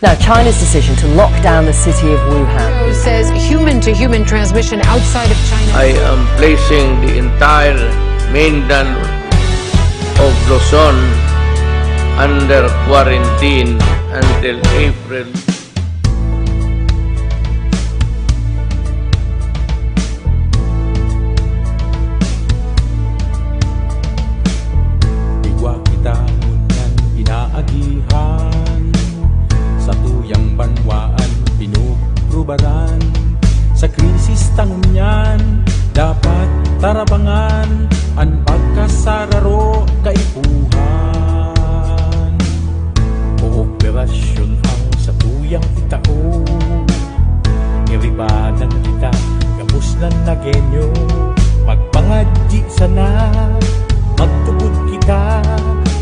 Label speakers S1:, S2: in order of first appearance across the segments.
S1: Now, China's decision to lock down the city of Wuhan.
S2: Says human-to-human transmission outside of China.
S3: I am placing the entire mainland of Luzon under quarantine until April.
S4: Iwa kita ngunyan inaagihan sa tuyang banwaan pinuprubaran sa krisis tangunyan dapat tarabangan ang pagkasararo kaipuhan kooperasyon ang sa tuyang itao iribanan kita gabos na nagenyo magpangadji sana magtugod kita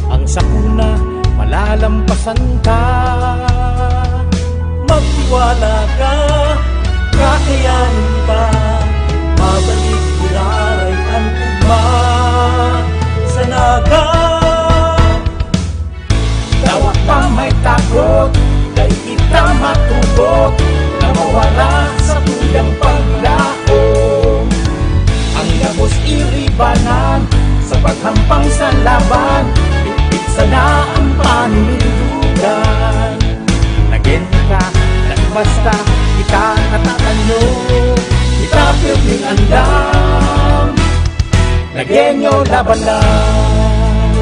S4: ang sakuna malalampasan ka magtiwala ka kakayanin pa mabalik diraray ang ugma sa naga dawat pa may takot dahil kita matugot na mawala sa tuyang paglaom ang gabos iribanan sa paghampang sa laban bitbit sana ang paninindugan naging ka basta kita natatanyo kita piling andam nagenyo laban lang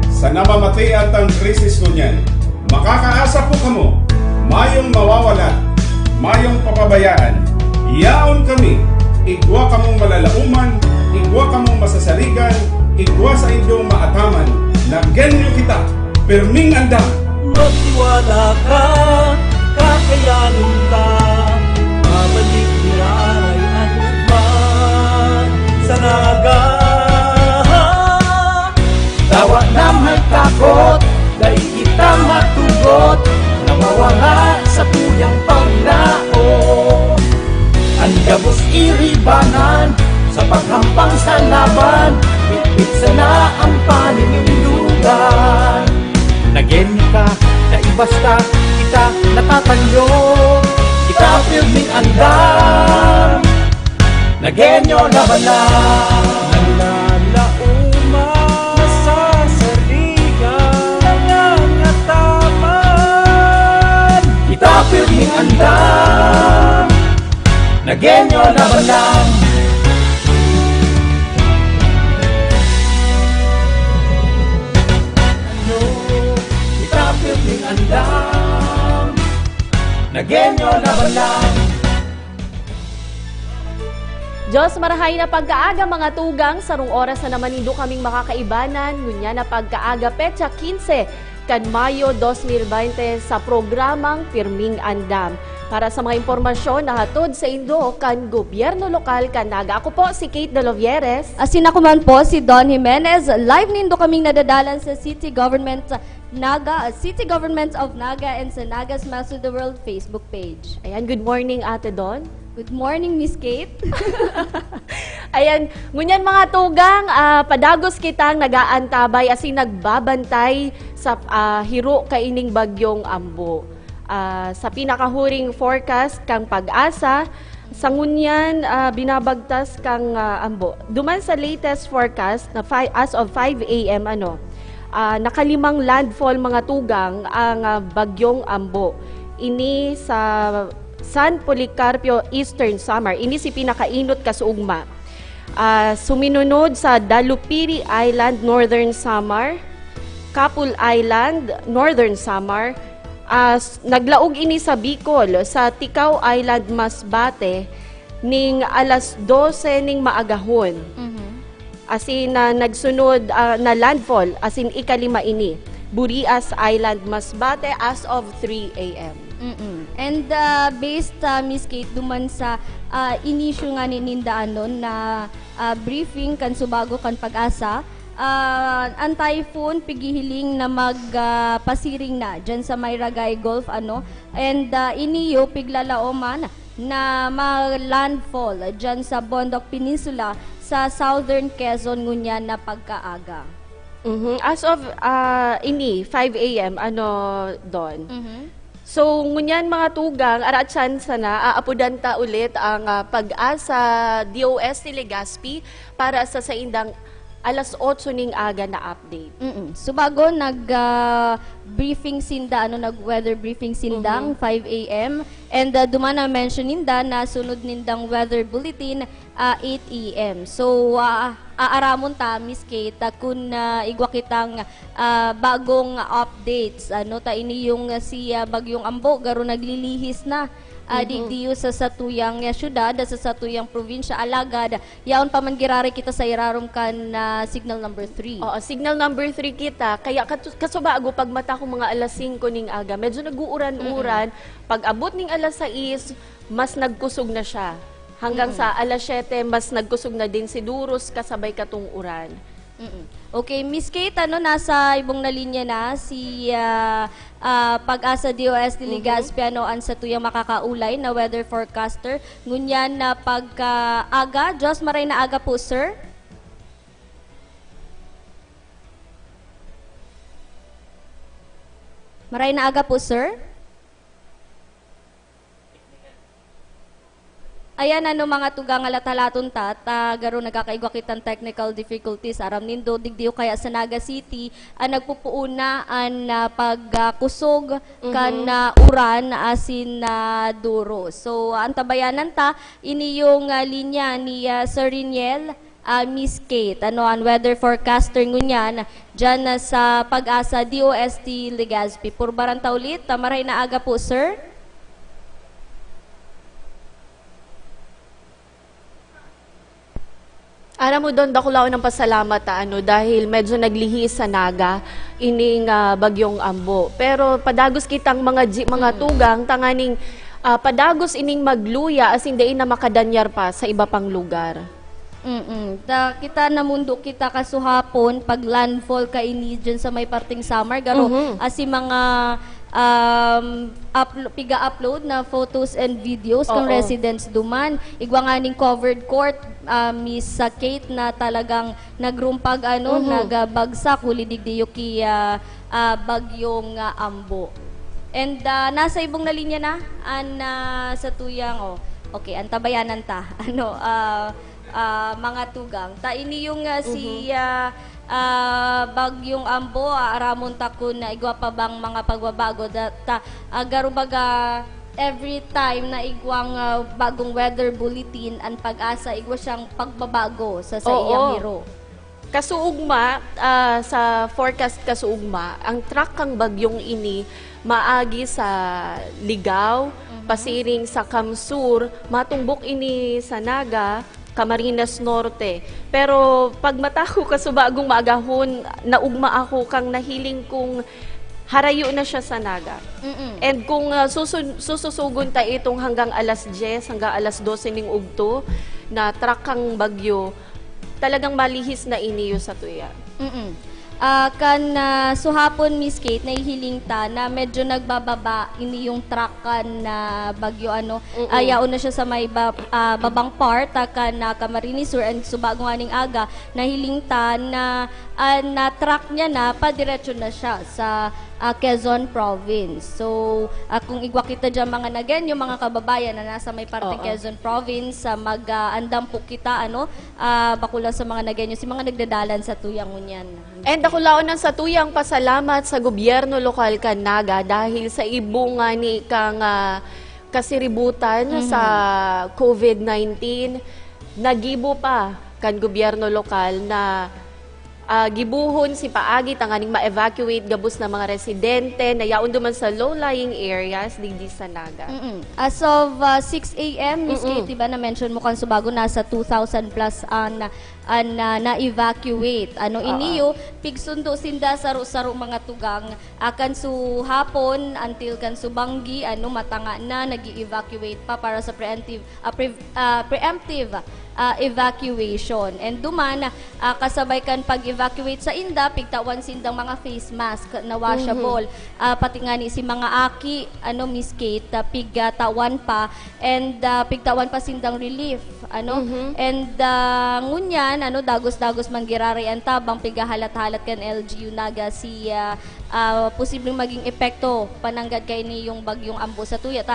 S5: sa namamatian ang krisis kunyan makakaasa po kamo mayong mawawalan mayong papabayaan yaon kami igwa kamong malalauman igwa kamong masasaligan igwa sa inyong maataman na genyo kita perming andam
S4: magtiwala ka kakayanin ka mabalik niyaray at ugman sa naga tawa na may takot dahil kita matugot na mawala sa tuyang paglao ang gabos iribanan sa paghampang sa laban bitbit sana ang paninindugan naging ka na ibasta kita natatanyo kita piling andam nagenyo laban lang nalalauma nasasaligan nangangataman kita piling andam nagenyo laban lang andam nagenyo laban lang
S6: Diyos marahay na pagkaaga mga tugang sarong oras na naman indo kaming makakaibanan ngunya na pagkaaga petsa 15 kan Mayo 2020 sa programang Pirming Andam. Para sa mga impormasyon na hatod sa Indo kan gobyerno lokal kan Naga. Ako po si Kate Delovieres.
S7: Asin ako man po si Don Jimenez. Live nindo kaming nadadalan sa City Government Naga, City Government of Naga and sa Naga Smiles to the World Facebook page.
S6: Ayan, good morning Ate Don.
S7: Good morning, Miss Kate.
S6: Ayan, ngunyan mga tugang, padagos kitang nagaantabay asin nagbabantay sa hiro kaining bagyong Ambo. Sa pinakahuring forecast kang pag-asa, sa ngunyan binabagtas kang Ambo. Duman sa latest forecast na as of 5 a.m. Nakalimang landfall mga tugang ang bagyong Ambo. Ini sa San Policarpio, Eastern Samar. Ini si pinakainot kasuugma. Suminunod sa Dalupiri Island, Northern Samar, Kapul Island, Northern Samar, naglaog ini sa Bicol, sa Ticao Island, Masbate, ning alas 12 ning maagahon. Asin nagsunod na landfall, asin ikalima ini, Burias Island, Masbate, as of 3 a.m.
S7: And based, Miss Kate, duman sa inisyo nga ni Nindaanon na briefing kan subago kan pag-asa, ang typhoon pigihiling na magpasiring na dyan sa Mayragay Gulf and iniyo piglalaoman na mag-landfall dyan sa Bondoc Peninsula sa Southern Quezon ngunyan na pagkaaga.
S6: As of 5 a.m. Don? So, ngunyan mga tugang, araatsan sana, aapudanta ulit ang Pag-asa DOST Legazpi para sa saindang alas 8 ning aga na update.
S7: So bago nag-briefing sinda, nag-weather briefing sindang 5 a.m. And dumana mention ninda na sunod nindang weather bulletin 8 a.m. So aaramon ta, Miss Kate, kung igwa kitang bagong updates. Ta ini yung si Bagyong Ambo, garo naglilihis na. Diyo sa satuyang syudad, sa satuyang probinsya, alagad. Yaon pa man girari kita sa irarom kan signal number 3.
S6: Oo, signal number 3 kita. Kaya kasubago, pag mata ko mga alas 5 ning aga, medyo nag-uuran-uran. Pag abot ning alas 6, mas nagkusog na siya. Hanggang sa alas 7, mas nagkusog na din si Duros kasabay katong uran.
S7: Okay, Miss Kate, nasa ibong na linya na si Pag-asa DOST Legazpi, ang sa tuyang makakaulay na weather forecaster. Ngunyan na pagkaaga, Diyos maray na aga po, sir. Maray na aga po, sir. Ayan, mga tugang alatalaton garo nagkakaigwa kitang technical difficulties. Aram nindo, digdiyo kaya sa Naga City, nagpupuuna ang pagkusog kan uran asin na duro. So, ang tabayanan ini yung linya ni Sir Riniel, Miss Kate, ang weather forecaster ngunyan, dyan sa Pag-asa DOST Legazpi. Purbaranta ulit, maray na aga po, sir.
S6: Aram mo doon, dakulao ng pasalamat dahil medyo naglihi sa Naga ining Bagyong Ambo. Pero padagos kitang mga tugang tanganing padagos ining magluya as hindi na makadanyar pa sa iba pang lugar.
S7: Kita namundo kita kasuhapon pag landfall ka ini dyan sa may parting summer garo as mga piga-upload na photos and videos kung residents duman. Igwa nga ning covered court, Miss Kate, na talagang nagrumpag nagbagsak huli digdiyo ki Bagyong Ambo. And nasa ibong na linya na sa tuyang okay, antabayanan ta mga tugang ta ini yung si Bagyong Ambo, aramon ta kun na igwa pa bang mga pagbabago garubaga every time na igwang bagong weather bulletin ang Pag-asa igwa siyang pagbabago sa iyang hiro.
S6: Kasuugma, sa forecast kasuugma, ang track kang bagyong ini maagi sa Ligaw, pasiring sa Kamsur, matumbok ini sa Naga, Camarines Norte. Pero pag mata ko kasubagong maagahon, naugma ako kang nahiling kong harayo na siya sa Naga. And kung sususugon ta itong hanggang alas 10, hanggang alas 12 ning ugto, na track kang bagyo, talagang malihis na iniyo sa tuya.
S7: Suhapon, Miss Kate, nahihiling ta na medyo nagbababa ini yung truck na bagyo ayaw na siya sa may babang part na Camarines Sur and subago aning aga nahiling ta na truck niya na padiretso na siya sa Quezon Province. So, kung igwa kita dyan mga nagen, yung mga kababayan na nasa may parte Quezon Province, mag-andam po kita, bakula sa mga nagen, yung si mga nagdadalan sa tuyang ngunyan.
S6: And ako laon sa tuyang pasalamat sa gobyerno lokal kan Naga dahil sa ibunga ni kang kasiributan sa COVID-19, nagibo pa kan gobyerno lokal na gibuhon si paagi tanganing ma-evacuate gabos na mga residente na yaon duman sa low-lying areas digdi sa Naga.
S7: As of 6 a.m., Miss Kate, diba na-mention mo kan subago nasa 2,000 plus na-evacuate. Iniyo, pigsundo sinda saro-saro mga tugang akan su hapon until kan su banggi matanga na nag-evacuate pa para sa preemptive evacuation. And duman, kasabay kan pag-evacuate sa inda, pigtawan sindang mga face mask na washable. Pati nga ni si mga aki, Miss Kate, pigtawan pa, and pigtawan pa sindang relief. And ngunyan, dagos-dagos manggirari ang tabang pigahalat-halat kan LGU naga si posibleng maging epekto pananggad kay ni yung bagyong Ambo sa tuyat.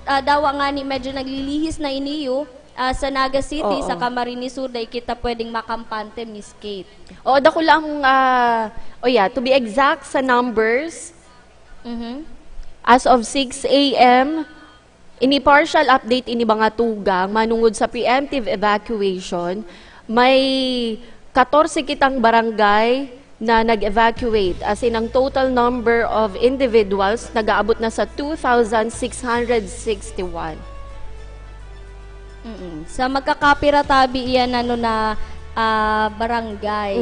S7: Dawa nga ni medyo naglilihis na iniyo sa Naga City, sa Camarines Sur, dahil kita pwedeng makampante, Miss Kate.
S6: Dako lang, to be exact sa numbers, as of 6 a.m., ini partial update ini mga tugang, manungod sa preemptive evacuation, may 14 kitang barangay na nag-evacuate. As in, ang total number of individuals nag-aabot na sa 2,661.
S7: Sa magkakapira-tabi iyan na barangay.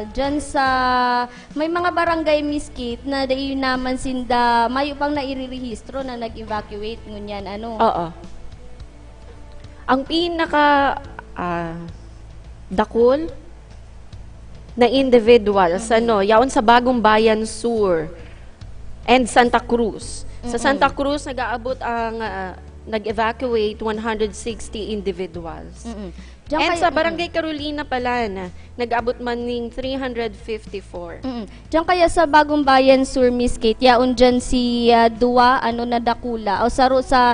S7: Dyan sa may mga barangay, Miss Kate, na dayon naman sinda mayo pang nairirehistro na nag-evacuate ngunyan
S6: Oo. Ang pinaka dakol na individuals yaon sa Bagong Bayan Sur and Santa Cruz. Sa Santa Cruz nag-aabot ang nag-evacuate 160 individuals. And sa Barangay Carolina pala nag-abot man ning 354.
S7: Diyan kaya sa Bagong Bayan Sur, Miss Kate, yaon dyan si Dua, na dakula, o sa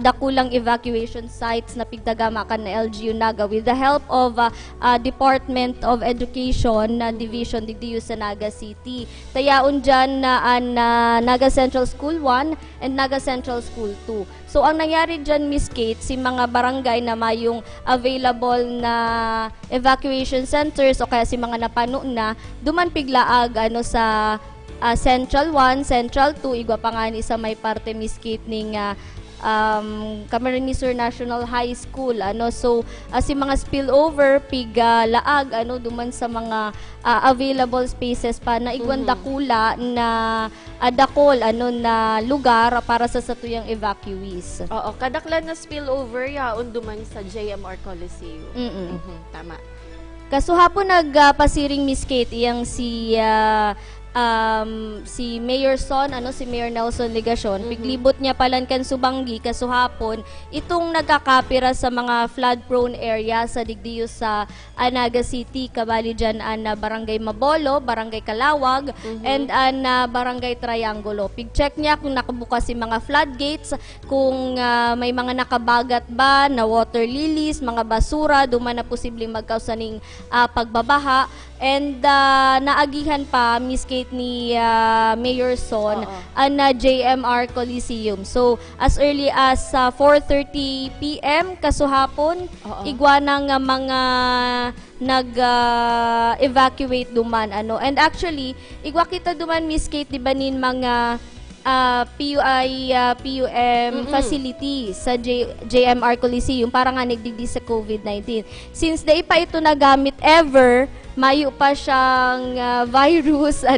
S7: dakulang evacuation sites na pigdagamakan na LGU Naga with the help of Department of Education Division Digdiyo sa Naga City. Tayaon dyan na Naga Central School 1 and Naga Central School 2. So, ang nangyari dyan, Miss Kate, si mga barangay na mayong available na evacuation centers o kaya si mga napano na, duman piglaag sa Central 1, Central 2, igwa pa nga ni sa may parte, Miss Kate, ning Camarines Sur National High School. So, si mga spillover, piglaag, duman sa mga available spaces pa na igwan dakula na dakol na lugar para sa satuyang evacuees.
S6: Oo, kadaklan na spillover yaon duman sa JMR Coliseum. Tama.
S7: Kasuhapon nagpasiring, Miss Kate, iyang si Mayor Son, si Mayor Nelson Legacion, piglibot niya palankan Subanggi kasuhapon, itong nagkakapira sa mga flood-prone area sa digdiyo sa Naga City, kabali dyan Barangay Mabolo, Barangay Kalawag, and Barangay Triangulo. Pig-check niya kung nakabukas si mga floodgates, kung may mga nakabagat ba na water lilies, mga basura, duman na posibleng magkausaning pagbabaha. And naagihan pa, Miss Kate, ni Mayor Son na JMR Coliseum. So, as early as 4:30 p.m. kasuhapon, igwa ng mga nag-evacuate duman. And actually, igwa kita duman, Miss Kate, di ba nin mga PUM facility sa JMR Coliseum para nga nagdigdi sa COVID-19. Since day pa ito nagamit ever, mayo pa siyang virus,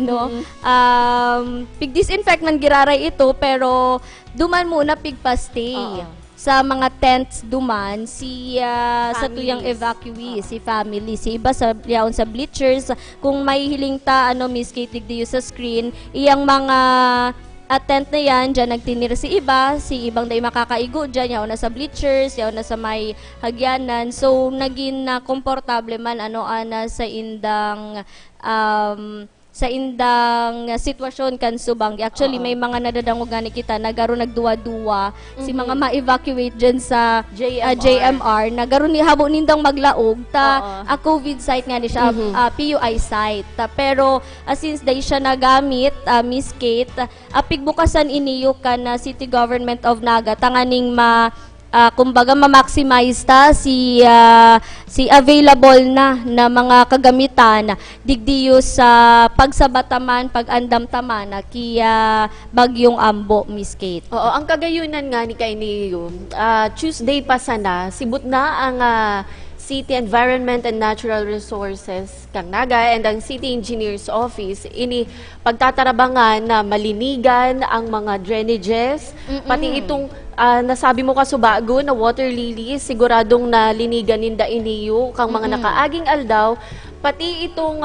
S7: pig-disinfect man giraray ito, pero duman muna pigpa-stay. Sa mga tents duman, sa tuyang evacuee, si family, si iba sa yaon sa bleachers, kung may hiling ta, Miss Kate, digdiyo sa screen, iyang mga tent na yan, dyan nagtinir si ibang day makakaigo dyan, yaw na sa bleachers, yaw na sa may hagyanan. So, naging komportable man, sa indang sitwasyon kan Subanggi. Actually, may mga nadadangog gani kita, nagaro nagduwa-duwa, si mga ma-evacuate dyan sa JMR, nagaro ni habo nindang maglaog, a COVID site nga ni siya, PUI site. Pero, since day siya nagamit, Miss Kate, pigbukasan iniyo kan City Government of Naga, tanganing kumbaga ma-maximize ta si available na mga kagamitan digdiyo sa pagsabataman, pag-andamtaman kiya bagyong Ambo, Miss Kate.
S6: Oo, ang kagayunan nga ni kay niyo, Tuesday pa sana, sibut na ang City Environment and Natural Resources kang Naga and ang City Engineer's Office ini pagtatarabangan na malinigan ang mga drainages, pati itong nasabi mo kasubago na water lilies, siguradong nalinigan ninda iniyo kang mga nakaaging aldaw, pati itong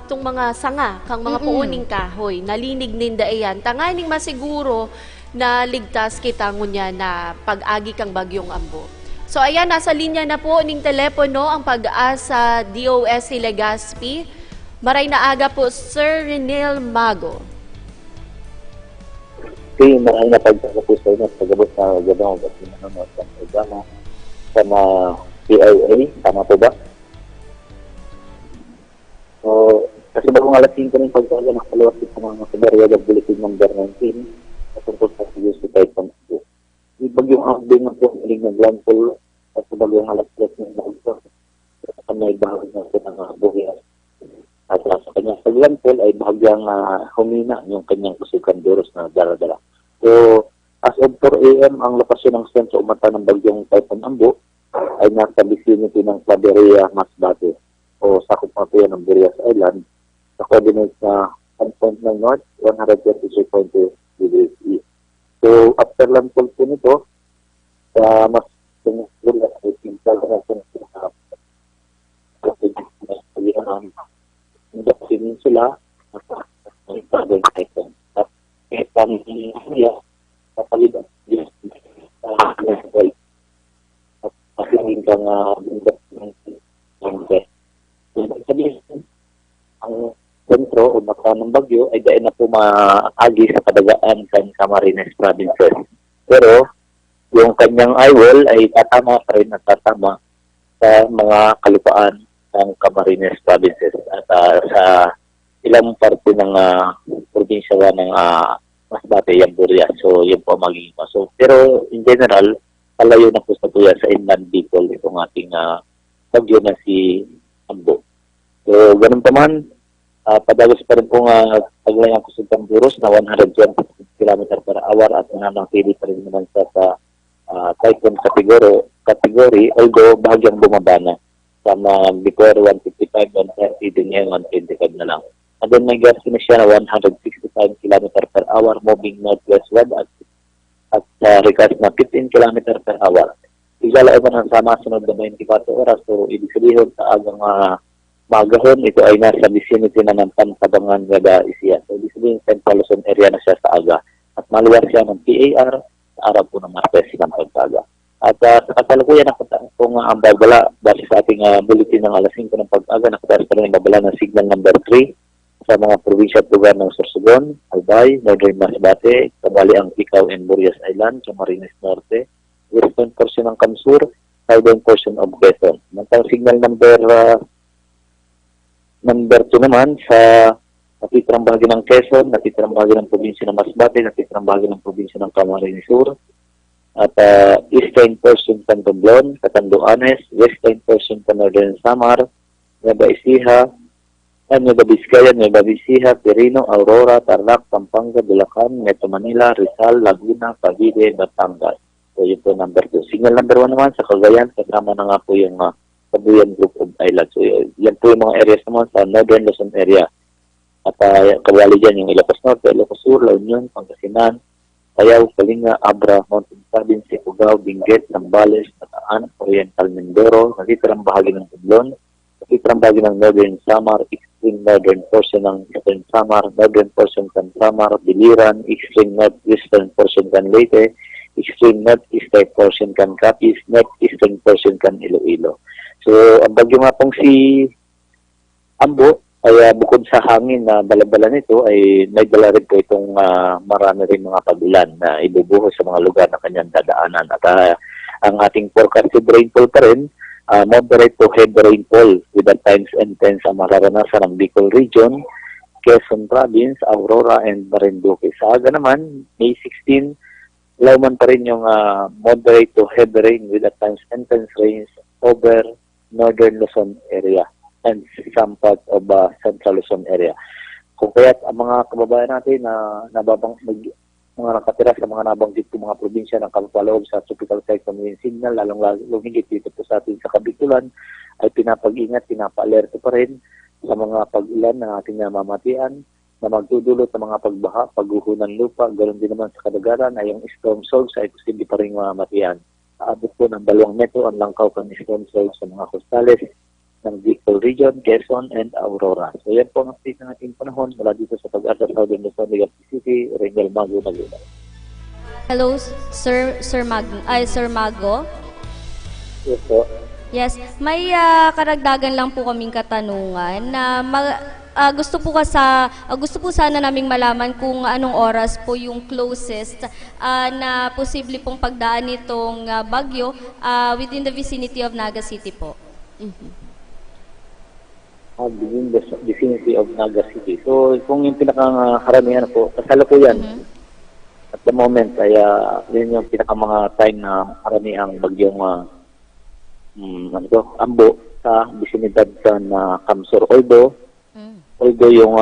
S6: itong mga sanga kang mga puuning kahoy, nalinig ninda iyan. Tanganing masiguro na ligtas kita ngunya na pag-agi kang bagyong Ambo. So ayan, nasa linya na po ning telepono ang Pag-asa DOST Legazpi. Maray na aga po, Sir Renil Mago.
S8: Okay, maraming na pagkaka po sa inyo. Pagabot na gano'n at nanonood sa programa sa mga PIA. Tama po ba? So, kasi bagong alas 5 ng pagkaka nakaluwag sa mga Siberiya ng Bulletin number 19 tungkol sa UC Typhoon Ambo. Bagyong Ambo nga po, maling nag-landfall at sa bagyong alas 3 ng Ambo. At may bahagi na po ng buhiyas. At sa kanyang pag-landfall ay bahagyang humina yung kanyang kusukan duros na dala-dala. So, as of 4 a.m., ang lokasyon ng sentro umata ng bagyong Typhoon Ambo ay nasa vicinity ng Claveria, Masbate o sakop pa po yan ng Burias Island sa coordinates na 10.9 north, 133.2 degrees east. So, after landfall po nito, sa mas tumutulog at itintal na sa hindi peninsula at ang Southern Typhoon. At ang niya sa palitan at pasilin kang ang sentro o mata ng bagyo ay dahil na po maagi sa kadagaan kan Camarines Provinces. Pero yung kanyang eyewall ay tatama pa rin at tatama sa mga kalupaan ng Camarines Provinces at sa ilang parte ng probinsya ng Masbate, Burias. So yun po magiging maso. Pero in general, palayo na po sa tuya sa inland Bicol itong ating bagyo na si Ambo. So ganun pa man, padagos pa rin po paglayang kusog Buros na 120 km per hour at nananatili pa rin naman sa typhoon category, although bahagyang bumaba na sa before 155, 130 din ngayon 125 na lang. And then may gas na siya na 165 km per hour moving northwestward at recast na 15 km per hour. Iglalao man ang sama sunod na 24 oras, so ibig sabihin sa agang magahon, ito ay nasa vicinity na ng Pantabangan Gada Isiya. So, ibig sabihin, Central Luzon area na siya sa aga. At maluwar siya ng PAR sa araw po ng Martes ng Pagkaga. At sa kasalukuyan, kung ang babala, dahil sa ating bulletin ng alas 5 ng Pag-aga, nakataas pa rin ang babala ng signal number 3 sa mga probinsya at lugar ng Sorsogon, Albay, Northern Masbate, kabali ang Icao and Burias Island, Camarines Norte, western portion ng Kamsur, southern portion of Quezon. Mantang signal number 2 naman sa natitirang bahagi ng Quezon, natitirang bahagi ng probinsya ng Masbate, natitirang bahagi ng probinsya ng Camarines Sur, at eastern portion ng Romblon, Catanduanes, western portion ng Northern Samar, Nueva Ecija, Nueva Vizcaya, Nueva Ecija, Quirino, Aurora, Tarlac, Pampanga, Bulacan, Metro Manila, Rizal, Laguna, Cavite, Batangas. So yun po number 2. Signal number 1 naman sa Cagayan, kasama na nga po yung Kabuyan Group of Islands. So yan po yung mga areas naman sa Northern Luzon area. At kabali dyan yung Ilocos Norte, Ilocos Sur, La Union, Pangasinan, Cayao, Kalinga, Abra, Mountain Province, Ifugao, Benguet, Zambales, Bataan, Oriental Mindoro, natitirang bahagi ng Romblon, natitirang bahagi ng Northern Samar, extreme northern portion ng Southern Samar, northern portion ng Samar, Biliran, extreme northwestern portion ng Leyte, extreme northeastern portion kan Capiz, northeastern portion kan Iloilo. So, ang bagyo nga pong si Ambo, ay bukod sa hangin na balabala nito, ay may dala rin po itong marami rin mga pagulan na ibubuhos sa mga lugar na kanyang dadaanan. At ang ating forecasted rainfall pa rin, moderate to heavy rainfall with at times intense ang mararanasan ng Bicol Region, Quezon Province, Aurora, and Marinduque. Sa aga naman, May 16, lauman pa rin yung moderate to heavy rain with at times intense rains over Northern Luzon area and some parts of Central Luzon area. Kung kaya't ang mga kababayan natin na mga nakatira sa mga nabanggit ko mga probinsya ng kapapaloob sa tropical cyclone wind signal, lalong higit dito po sa atin sa Kabikulan, ay pinapag-ingat, pinapa-alerto pa rin sa mga pag-ulan na ating namamatian na magdudulot ng mga pagbaha, pagguho ng lupa, ganoon din naman sa kadagaran ay yung storm surge ay posible pa rin mamatian. Aabot po ng 2 metro ang langkaw ng storm surge sa mga costales ng Bicol Region, Quezon, and Aurora. So yan po ang update ng ating panahon mula dito sa Pag-asa Southern Luzon, Legazpi City, Rangel Mago, Laguna.
S7: Hello, Sir Mago.
S8: Yes po.
S7: Yes, may karagdagan lang po kaming katanungan na gusto po sana naming malaman kung anong oras po yung closest na posible pong pagdaan nitong bagyo within the vicinity of Naga City po.
S8: Within the vicinity of Naga City. So, kung yung pinakakaramihan po, kasalukuyan, at the moment, ay yun yung mga time na karamihang bagyong Ambo sa bisinidad sa Kamsur. Although yung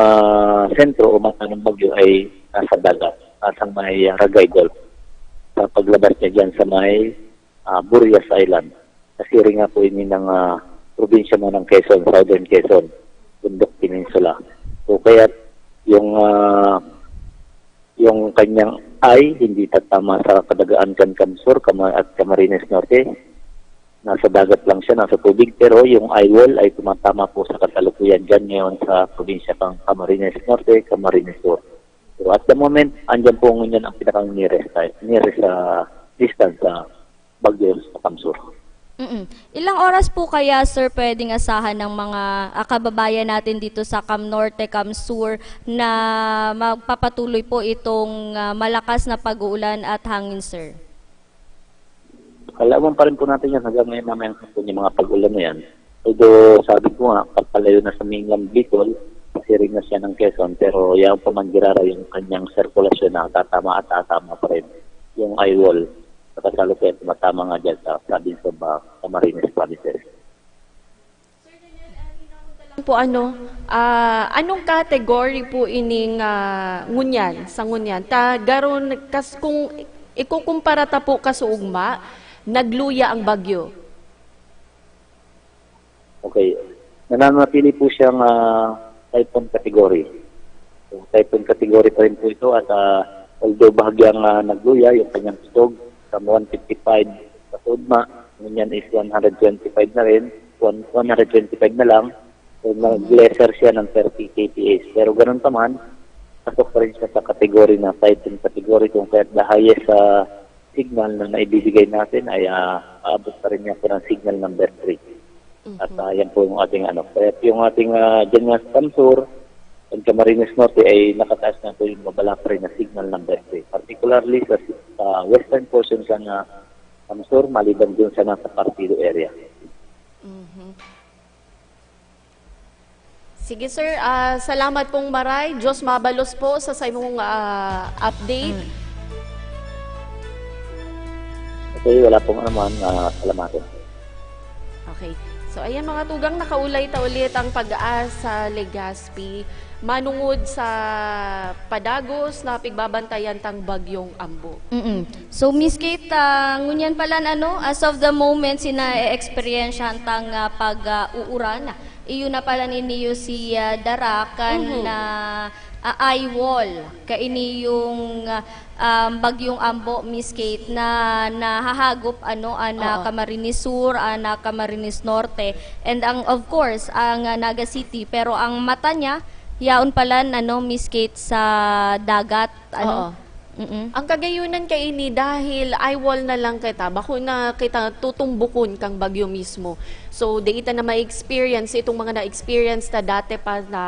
S8: sentro o mata ng bagyo ay nasa dagat, nasa may Ragay Gulf. Sa paglabas niya dyan sa may Burias Island. Kasi rin nga po yun ng probinsya mo ng Quezon, Southern Quezon, Bundok Peninsula. So kaya yung kanyang ay hindi tatama sa kadagaan kan Kamsur at Camarines Norte. Nasa dagat lang siya, nasa tubig, pero yung eye wall ay tumatama po sa kasalukuyan dyan ngayon sa probinsya ng Camarines Norte, Camarines Sur. So at the moment, andyan po ngayon ang pinakang nearest distance sa Bagyo sa Kamsur.
S7: Ilang oras po kaya, sir, pwedeng asahan ng mga kababayan natin dito sa Cam Norte, Cam Sur na magpapatuloy po itong malakas na pag-uulan at hangin, sir?
S8: Kalaman pa rin po natin yan hanggang ngayon namin yung mga pag-ulan na yan. Although sabi ko nga, pagpalayo na sa Mainland Bicol, kasi rin na siya ng Quezon, pero yung pamanggirara yung kanyang sirkulasyon na tatama pa rin yung eye wall. Kasalukuyan, tumatama nga dyan sa province of Camarines Provinces.
S6: Po anong category po ining ngunyan sa ngunyan? Garon kung ikukumpara ta po kasuugma, nagluya ang bagyo.
S8: Okay. Nananatili po siyang typhoon category. So, typhoon category pa rin po ito at although bahagyang nagluya yung kanyang stog sa 155 sa Sudma, ngunyan is 125 na rin, 125 na lang. So, nag-lesser siya ng 30 kPa. Pero ganun pa man, pasok pa rin siya sa kategory na typhoon category kung kaya the highest signal na naibibigay natin ay aabot pa rin niya po ng signal number 3. At yan po yung ating Kaya yung ating dyan nga sa Kamsur at Camarines Norte ay nakataas na po yung mabala pa rin na signal number 3. Particularly sa western portion sa Kamsur, maliban dun sa nasa Partido area.
S6: Sige sir, salamat pong maray. Diyos mabalos po sa imong update.
S8: Okay, wala pong naman. Salamatin.
S6: Okay. So ayan mga tugang, nakaulay ta ulit ang Pag-asa Legazpi manungod sa padagos na pigbabantayan tang bagyong Ambo.
S7: So Miss Kate, ngunyan pala as of the moment sina-experience tang pag-uuran. Iyon na pala ninyo si Darakan na eye wall. Kaini yung bagyong Ambo, Miss Kate, na nahahagop na Camarines Sur, na Camarines Norte, and of course ang Naga City. Pero ang mata niya, yaon pala Miss Kate, sa dagat. Ang kagayunan kay ini dahil eye wall na lang kita, bako na kita tutumbukon kang bagyo mismo. So, di kita na ma-experience itong mga na-experience na dati pa na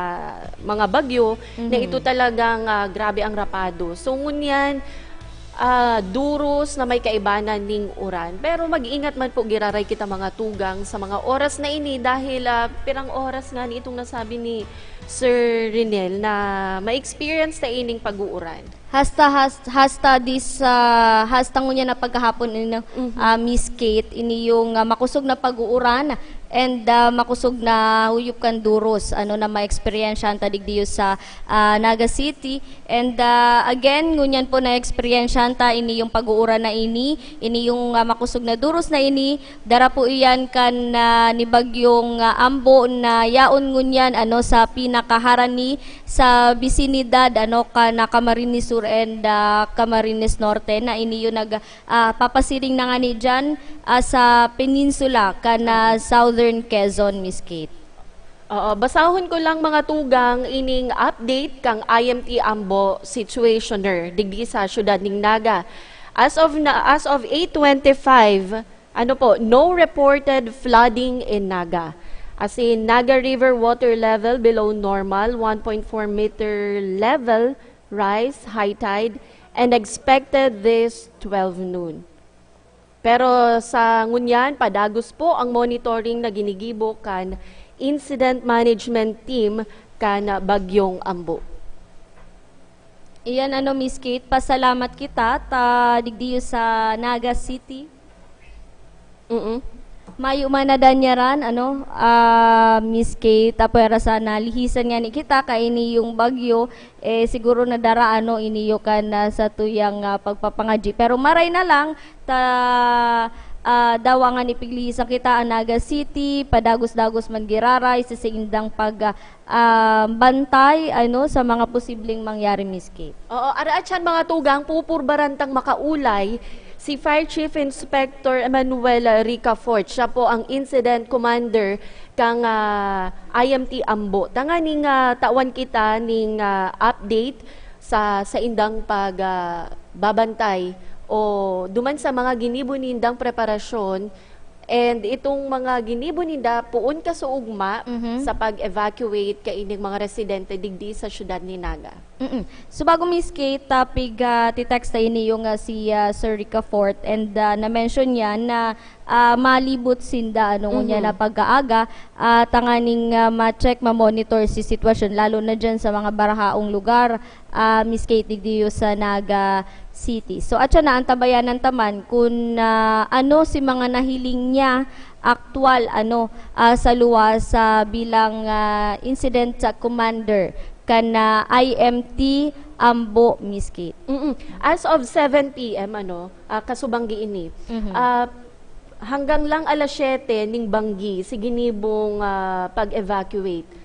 S7: mga bagyo, na ito talagang grabe ang rapado. So, ngunyan, duros na may kaibanan ning uran. Pero mag-ingat man po giraray kita mga tugang sa mga oras na ini dahil pirang oras nga ni itong nasabi ni Sir Rinel na ma-experience na ining pag-uuran. Hasta ngunyan na pagkahapon Miss Kate, ini yung makusog na pag-uuran and makusog na huyop kan duros na ma-experience ta digdiyo sa Naga City. And again, ngunyan po na experience ta ini yung pag-uura na ini yung makusog na duros na ini, dara po iyan kan ni bagyong Ambo na yaon ngunyan sa pinakaharani sa bisinidad ka na Camarines Sur and Camarines Norte, na ini yung papasiring na nga ni dyan sa peninsula kan Southern Quezon, Miss Kate.
S6: Oo, basahon ko lang mga tugang ining update kang IMT Ambo situationer digdi sa syudad ning Naga. As of 8:25, no reported flooding in Naga. As in, Naga River water level below normal, 1.4 meter level rise, high tide, and expected this 12 noon. Pero sa ngunyan, padagos po ang monitoring na ginigibo kan Incident Management Team kan Bagyong Ambo.
S7: Iyan Miss Kate, pasalamat kita digdiyo sa Naga City. Mayo manadan niya ran, Miss Kate, tapos sana lihisan nga ni kita, kaini yung bagyo, siguro na dara, iniyo ka na sa tuyang pagpapangadji. Pero maray na lang, dawangan ni piglihisan kita, Naga City, padagos-dagos man giraray, sa indang bantay, sa mga posibleng mangyari, Miss Kate.
S6: Oo, araatsan mga tugang, pupurbarantang makaulay, si Fire Chief Inspector Emmanuel Ricafort. Siya po ang Incident Commander kang IMT Ambo. Tanganing tawan kita ning update sa indang pagbabantay o duman sa mga ginibunindang preparasyon. And itong mga ginibuninda puon ka sa ugma sa pag-evacuate kaining mga residente digdi sa syudad ni Naga.
S7: So bago Miss Kate, titext tayo niyo nga si Sir Ricafort, and na-mention niya na malibot sinda niya na pag-aaga, tanganing ma-check, ma-monitor si sitwasyon, lalo na dyan sa mga barahaong lugar, Miss Kate, digdiyo sa Naga City. So at siya na ang tabayanan taman kung si mga nahiling niya aktual sa luwas bilang incident commander kana IMT Ambo, Miss Kate.
S6: As of 7 p.m. Kasubanggi ini. Hanggang lang alas 7 ning banggi si ginibong pag-evacuate.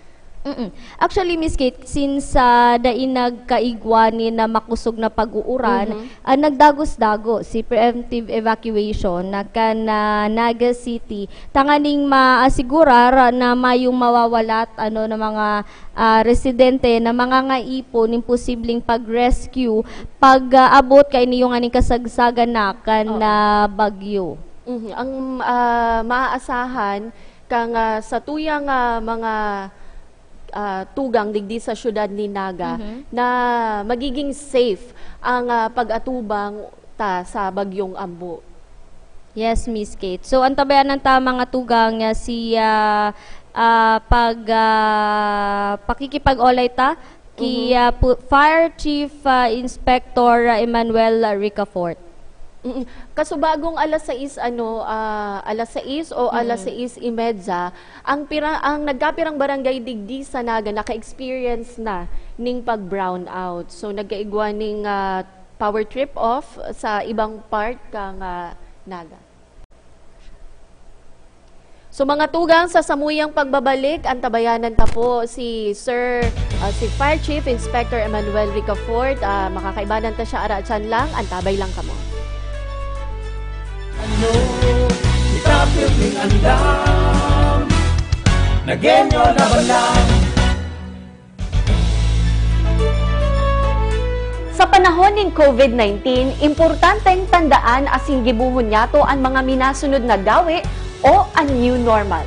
S7: Actually, Miss Kate, since dainag kaigwani na makusog na pag-uuran, nagdagos-dago si preemptive evacuation na Naga City. Tanganing maasigurar na mayong mawawalat na mga residente na mga ngaipon ng posibleng pag-rescue pag-abot kay niyong aning kasagsagan na bagyo.
S6: Ang maaasahan kang sa tuyang mga tugang digdi sa syudad ni Naga na magiging safe ang pag-atubang sa Bagyong Ambo.
S7: Yes, Miss Kate. So, ang tabayan ng mga tugang si pakikipag-olay kay Fire Chief Inspector Emmanuel Ricafort.
S6: Kasubagong alas 6 alas 6 o alas 6:30 ang nagkapirang barangay digdi sa Naga naka-experience na ning pag-brown out. So nagkaigwa ning power trip off sa ibang part kang Naga. So mga tugang sa samuyang pagbabalik, ang tabayanan ta po si si Fire Chief Inspector Emmanuel Ricafort. Makakaibanan ta siya araatsan lang, antabay lang kamo.
S4: Itapir ning andam, nagenyo na balang.
S6: Sa panahon ng COVID-19, importanteng tandaan asing gibuhon yato ang mga minasunod na gawi o ang new normal.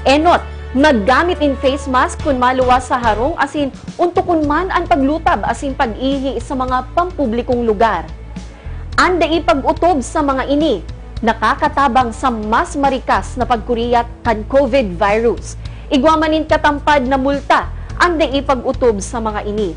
S6: Enot, maggamit in face mask kung maluwas sa harong asin untukon man ang paglutab asin pag-ihi sa mga pampublikong lugar. Anda ipag-utob sa mga ini, nakakatabang sa mas marikas na pagkuriyat kan COVID virus. Igwamanin katampad na multa, anda ipag-utob sa mga ini.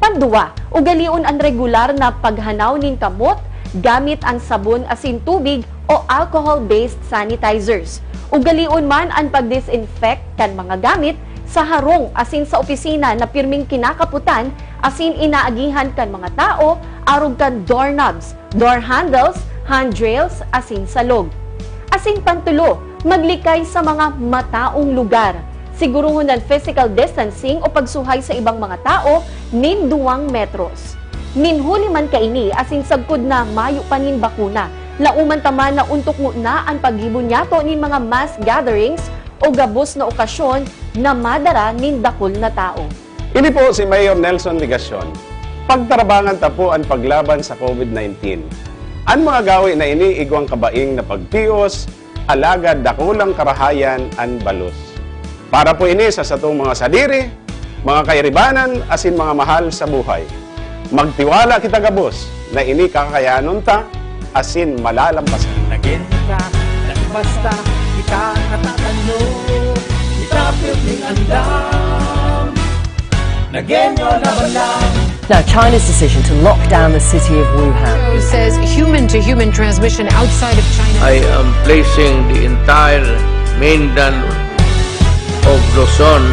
S6: Panduwa, ugalion ang regular na paghanaw nin kamot gamit ang sabon asin tubig o alcohol-based sanitizers. Ugalion man ang pag-disinfect kan mga gamit sa harong asin sa opisina na pirming kinakaputan asin inaagihan kan mga tao arog kan doorknobs, door handles, handrails asin salog. Asin pantulo, maglikay sa mga mataong lugar. Siguruhon ng physical distancing o pagsuhay sa ibang mga tao nin 2 metros. Ninhuli man kaini asin sagkod na mayo pa nin bakuna. Lauman taman na untok mo na ang paghibon yato nin mga mass gatherings o gabos na okasyon na madara nin dakol na tao.
S5: Ini po si Mayor Nelson Ligacion. Pagtarabangan ta po ang paglaban sa COVID-19. Ang mga gawi na ini igwang kabaing na pagtios, alagad dakulang karahayan an balos. Para po ini sa satong mga sadiri, mga kairibanan, asin mga mahal sa buhay. Magtiwala kita gabos na ini kakayanon ta, asin malalampasan.
S4: Nagenta, nagbasta, kita natatanyo, kita piling andam. Nagenyo laban lang.
S1: Now, China's decision to lock down the city of Wuhan.
S2: Who says human-to-human transmission outside of China.
S3: I am placing the entire mainland of Luzon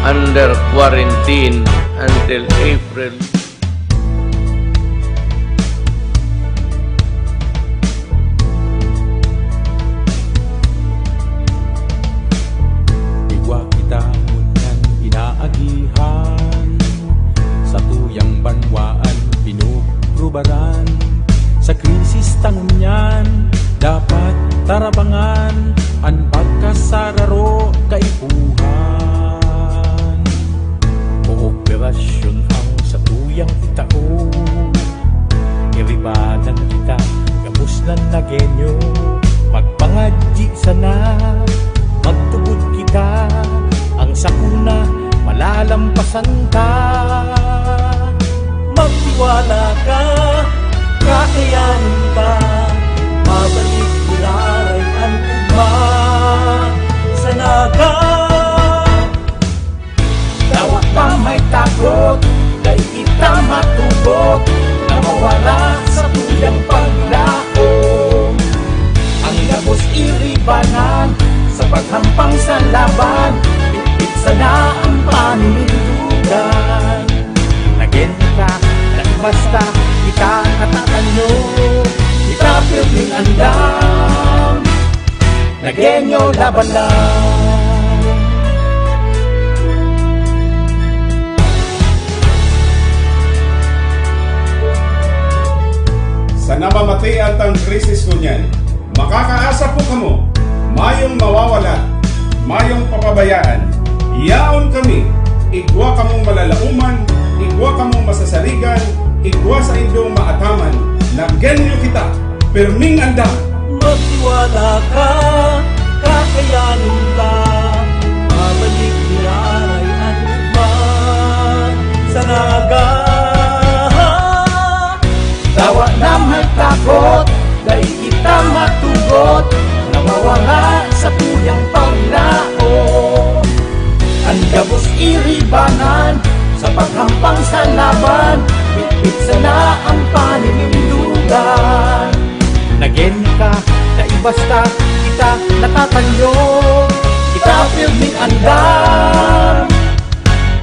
S3: under quarantine until April.
S4: Igwa kita ngunyan inaagihan, sa tuyang banwaan pinuprubaran. Sa krisis tangunyan dapat tarabangan ang pagkasararo kaipuhan. Kooperasyon ang sa tuyang itao, iribanan kita gabos ng nagenyo. Magpangadji sana, magtugod kita, ang sakuna malalampasan ka. Magtiwala ka, kakayanin ka, mabalik ilaray ang ugma sa naga. Dawat pa may takot, dahil kita matubot, na mawala sa tuyang paglaom. Ang gabos iribanan, sa paghampang sa laban, bitbit sana ang panindugan. Nagenta, nagbasta, kita natatanyo, kita piling andam. Nagenyo laban lang.
S5: Sa namamatay at ang krisis kunyan, makakaasa po kamo, mayong mawawala, mayong papabayaan. Yaon kami, igwa kamong malalauman, igwa kamong masasaligan, igwa sa inyong maataman, nagenyo kita, pirming andam.
S4: Magtiwala ka, kakayanin ka, mabalik nilaray at ugman sa naga. Tawa na may takot, dahil kita matugot, na mawala sa tuyang paglaom. Ang gabos iribanan, sa paghampang sa laban, bitbit sana ang paninindugan. Nagenta, naibasta, kita natatanyo, kita piling andam.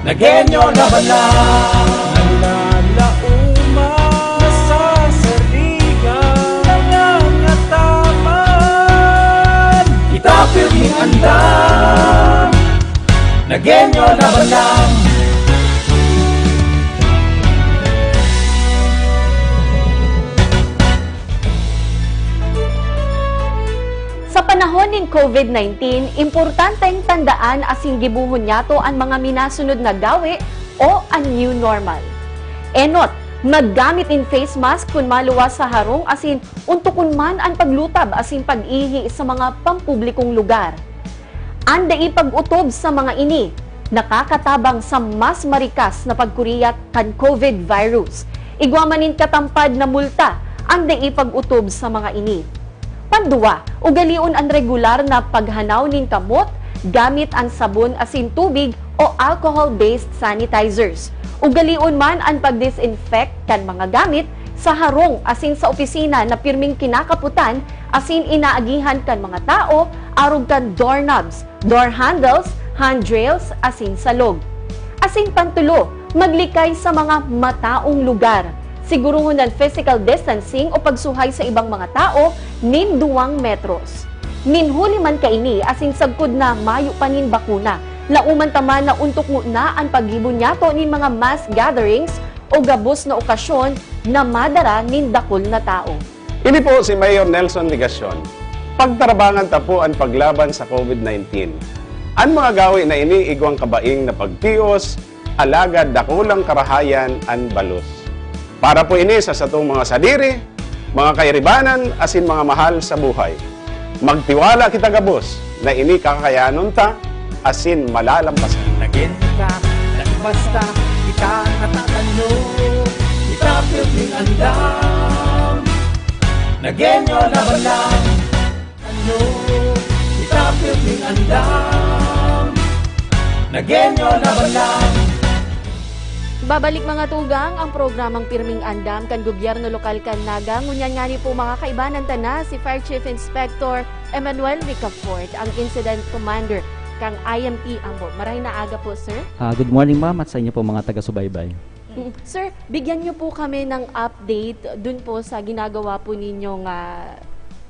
S4: Nagenyo laban lang. Nalalauma, nasasaligan, nangangataman, kita piling andam. Nagenyo laban lang.
S6: Sa panahon ng COVID-19, importanteng tandaan asing gibuhon yato ang mga minasunod na gawi o ang new normal. Enot, maggamit in face mask kung maluwas sa harong asin untukon man ang paglutab asin pag-ihi sa mga pampublikong lugar. Anda ipag-utob sa mga ini, nakakatabang sa mas marikas na pagkuriyat kan COVID virus. Igwamanin katampad na multa, anda ipag-utob sa mga ini. Pandua, ugalion ang regular na paghanaw nin kamot gamit ang sabon asin tubig o alcohol-based sanitizers. Ugalion man ang pag-disinfect kan mga gamit sa harong asin sa opisina na pirming kinakaputan Asin inaagihan kan mga tao, arog kan doorknobs, door handles, handrails, asin salog. Asin pantulo, maglikay sa mga mataong lugar. Siguruhon ng physical distancing o pagsuhay sa ibang mga tao nin 2 metros. Ninhuli man kaini asin sagkod na mayo panin bakuna. Lauman taman na untok na ang paghibon yato nin mga mass gatherings o gabos na okasyon na madara nin dakol na tao.
S9: Ini po si Mayor Nelson Ligacion. Pagtarabangan ta po ang paglaban sa COVID-19. Ang mga gawi na ini igwang kabaing na pagtios, alagad dakulang karahayan an balos. Para po ini sa satong mga sadiri, mga kairibanan, asin mga mahal sa buhay. Magtiwala kita gabos na ini kakayanon ta, asin malalampasan.
S4: Naging ka, basta kita natatanyo, itapil ng andam. Nagenyo na ba lang, tanyo, itapil ng andam. Nagenyo na ba lang.
S6: Babalik mga tugang ang programang Pirming Andam kan gobyerno lokal kan Naga. Ngunyan nga ni po mga kaibanan tana si Fire Chief Inspector Emmanuel Ricafort, ang Incident Commander kang IMT Ambo. Maray na aga po, sir.
S10: Good morning, ma'am, at sa inyo po mga taga-subaybay.
S6: Sir, bigyan niyo po kami ng update dun po sa ginagawa po ninyong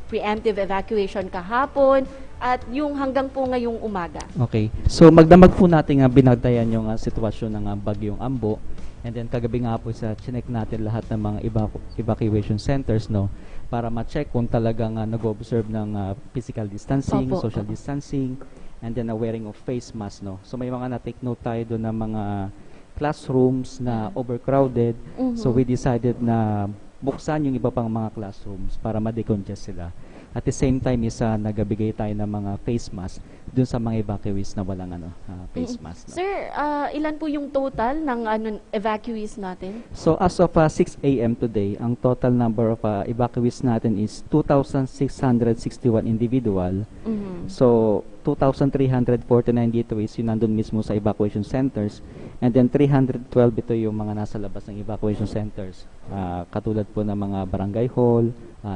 S6: preemptive evacuation kahapon at yung hanggang po ngayong umaga.
S10: Okay. So magdamag po natin binagtayan yung sitwasyon ng bagyong Ambo. And then kagabi nga po sa chinek natin lahat ng mga evacuation centers, no, para ma-check kung talagang nag-observe ng physical distancing,
S6: Opo,
S10: social distancing, and then wearing of face mask, no. So may mga na-take note tayo doon ng mga classrooms na overcrowded. So we decided na buksan yung iba pang mga classrooms para ma-decongest sila. At the same time nagabigay tayo ng mga face mask dun sa mga evacuees na walang face mask. No?
S6: Sir, ilan po yung total ng evacuees natin?
S10: So as of 6 a.m. today, ang total number of evacuees natin is 2,661 individual. So 2,349 dito is yung nandun mismo sa evacuation centers, and then 312 ito yung mga nasa labas ng evacuation centers. Katulad po ng mga barangay hall,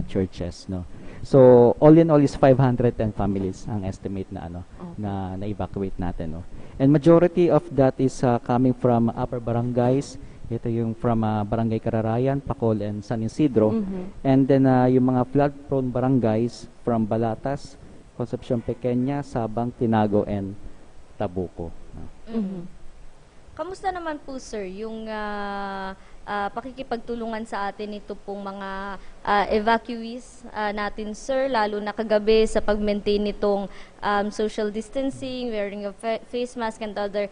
S10: churches, no. So all in all is 510 families ang estimate na na evacuate natin, no. And majority of that is coming from upper barangays. Ito yung from Barangay Kararayan, Pacol, and San Isidro. And then yung mga flood-prone barangays from Balatas, Concepcion Pequeña, Sabang, Tinago, and Tabuco.
S7: Kamusta naman po, sir, yung pakikipagtulungan sa atin ito pong mga evacuees natin, sir, lalo na kagabi sa pag-maintain nitong social distancing, wearing of face mask, and other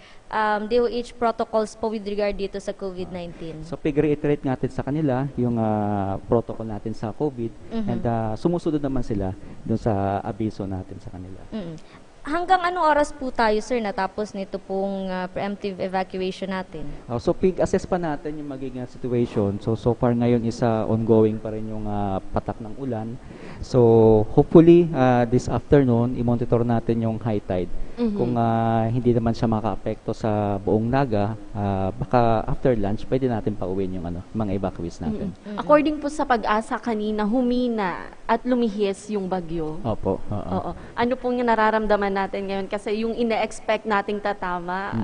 S7: DOH protocols po with regard dito sa COVID-19?
S10: So pig-reiterate natin sa kanila yung protocol natin sa COVID, and sumusunod naman sila dun sa abiso natin sa kanila.
S7: Hanggang anong oras po tayo, sir, natapos nito pong preemptive evacuation natin?
S10: So pig-assess pa natin yung magiging situation. So far ngayon is ongoing pa rin yung patak ng ulan. So hopefully this afternoon i-monitor natin yung high tide. Kung hindi naman siya maka-apekto sa buong Naga, baka after lunch pwede natin pauwiin yung mga evacuees natin.
S6: According po sa pag-asa kanina, humina at lumihis yung bagyo.
S10: Opo.
S6: Oo. Ano pong yung nararamdaman natin ngayon? Kasi yung ina-expect nating tatama,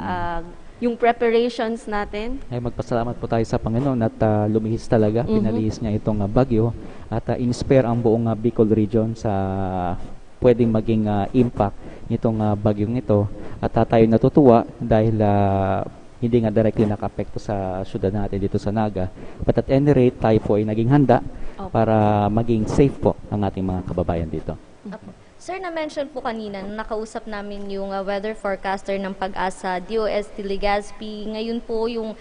S6: yung preparations natin.
S10: Ay magpasalamat po tayo sa Panginoon at lumihis talaga, pinalihis niya itong bagyo at in-spare ang buong Bicol region sa pwedeng maging impact nitong bagyong ito. At tayo natutuwa dahil hindi nga directly naka-apekto sa syudad natin dito sa Naga. But at any rate, tayo po ay naging handa para maging safe po ang ating mga kababayan dito.
S7: Sir, na-mention po kanina, nung nakausap namin yung weather forecaster ng Pag-asa, DOST Legazpi. Ngayon po yung